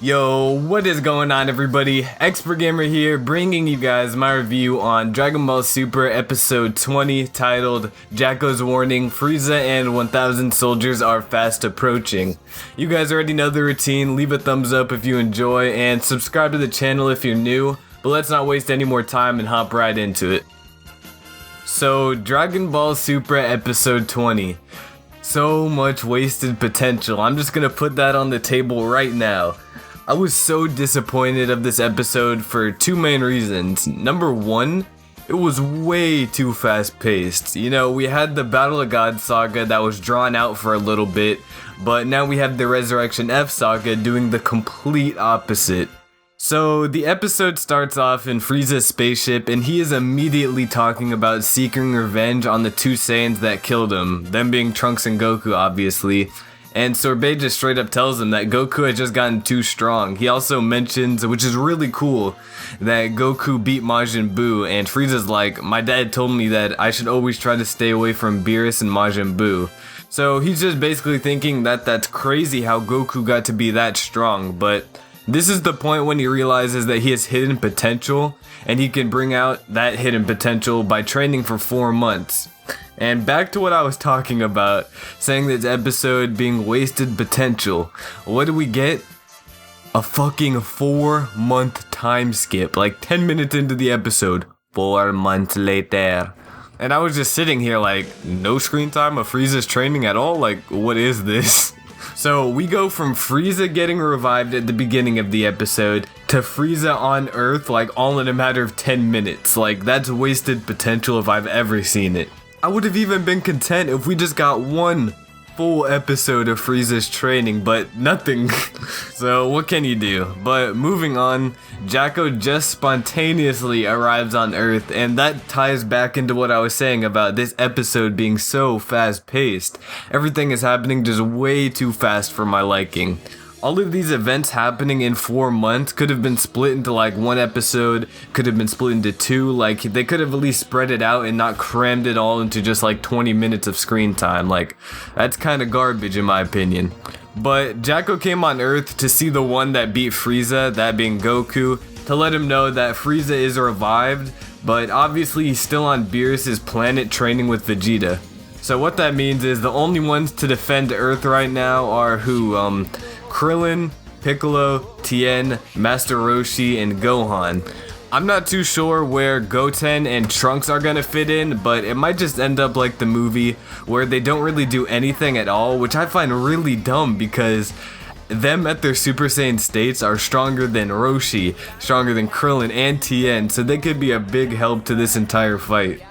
Yo, what is going on everybody? XpertGamer here, bringing you guys my review on Dragon Ball Super episode 20 titled Jaco's Warning, Frieza and 1000 soldiers are fast approaching. You guys already know the routine, leave a thumbs up if you enjoy and subscribe to the channel if you're new, but let's not waste any more time and hop right into it. So, Dragon Ball Super episode 20. So much wasted potential. I'm just gonna put that on the table right now. I was so disappointed of this episode for two main reasons. Number one, it was way too fast paced. You know, we had the Battle of God saga that was drawn out for a little bit, but now we have the Resurrection F saga doing the complete opposite. So the episode starts off in Frieza's spaceship and he is immediately talking about seeking revenge on the two Saiyans that killed him, them being Trunks and Goku obviously. And Sorbet just straight up tells him that Goku had just gotten too strong. He also mentions, which is really cool, that Goku beat Majin Buu, and Frieza's like, my dad told me that I should always try to stay away from Beerus and Majin Buu. So he's just basically thinking that that's crazy how Goku got to be that strong, but this is the point when he realizes that he has hidden potential, and he can bring out that hidden potential by training for 4 months. And back to what I was talking about, saying this episode being wasted potential. What do we get? A fucking 4-month time skip, like 10 minutes into the episode. 4 months later. And I was just sitting here like, no screen time of Frieza's training at all? Like, what is this? So we go from Frieza getting revived at the beginning of the episode to Frieza on Earth like all in a matter of 10 minutes. Like, that's wasted potential if I've ever seen it. I would have even been content if we just got one full episode of Frieza's training, but nothing. So what can you do? But moving on, Jaco just spontaneously arrives on Earth, and that ties back into what I was saying about this episode being so fast paced. Everything is happening just way too fast for my liking. All of these events happening in 4 months could have been split into like one episode, could have been split into two, like they could have at least spread it out and not crammed it all into just like 20 minutes of screen time. Like, that's kind of garbage in my opinion. But Jaco came on Earth to see the one that beat Frieza, that being Goku, to let him know that Frieza is revived, but obviously he's still on Beerus' planet training with Vegeta. So what that means is the only ones to defend Earth right now are who, Krillin, Piccolo, Tien, Master Roshi, and Gohan. I'm not too sure where Goten and Trunks are gonna fit in, but it might just end up like the movie where they don't really do anything at all, which I find really dumb because them at their Super Saiyan states are stronger than Roshi, stronger than Krillin and Tien, so they could be a big help to this entire fight.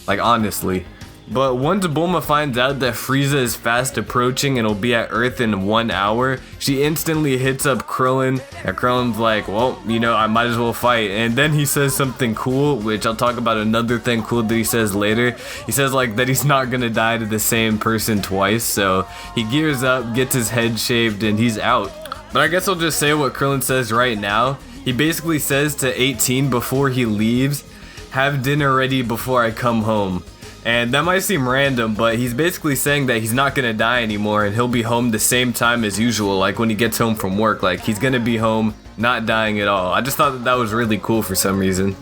Like, honestly. But once Bulma finds out that Frieza is fast approaching and will be at Earth in 1 hour, she instantly hits up Krillin, and Krillin's like, well, you know, I might as well fight. And then he says something cool, which I'll talk about another thing cool that he says later. He says like that he's not gonna die to the same person twice, so he gears up, gets his head shaved, and he's out. But I guess I'll just say what Krillin says right now. He basically says to 18 before he leaves, have dinner ready before I come home. And that might seem random, but he's basically saying that he's not gonna die anymore and he'll be home the same time as usual, like when he gets home from work. Like, he's gonna be home, not dying at all. I just thought that was really cool for some reason.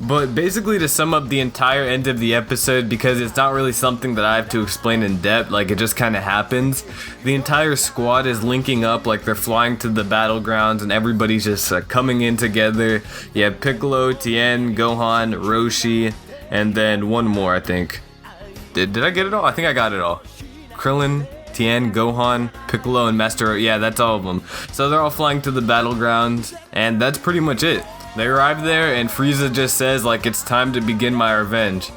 But basically, to sum up the entire end of the episode, because it's not really something that I have to explain in depth, like it just kind of happens, the entire squad is linking up, like they're flying to the battlegrounds and everybody's just coming in together. You have Piccolo, Tien, Gohan, Roshi, and then one more, I think. Did I get it all? I think I got it all. Krillin, Tien, Gohan, Piccolo, and Master... Yeah, that's all of them. So they're all flying to the battlegrounds, and that's pretty much it. They arrive there, and Frieza just says, like, it's time to begin my revenge.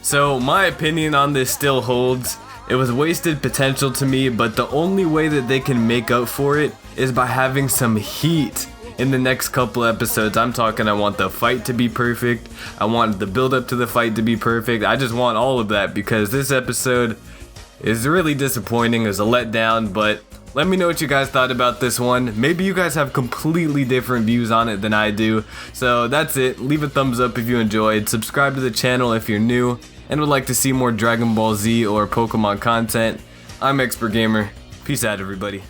So, my opinion on this still holds. It was wasted potential to me, but the only way that they can make up for it is by having some heat in the next couple episodes. I'm talking, I want the fight to be perfect. I want the build up to the fight to be perfect. I just want all of that because this episode is really disappointing. It was a letdown, but let me know what you guys thought about this one. Maybe you guys have completely different views on it than I do. So that's it. Leave a thumbs up if you enjoyed. Subscribe to the channel if you're new and would like to see more Dragon Ball Z or Pokemon content. I'm XpertGamer. Peace out, everybody.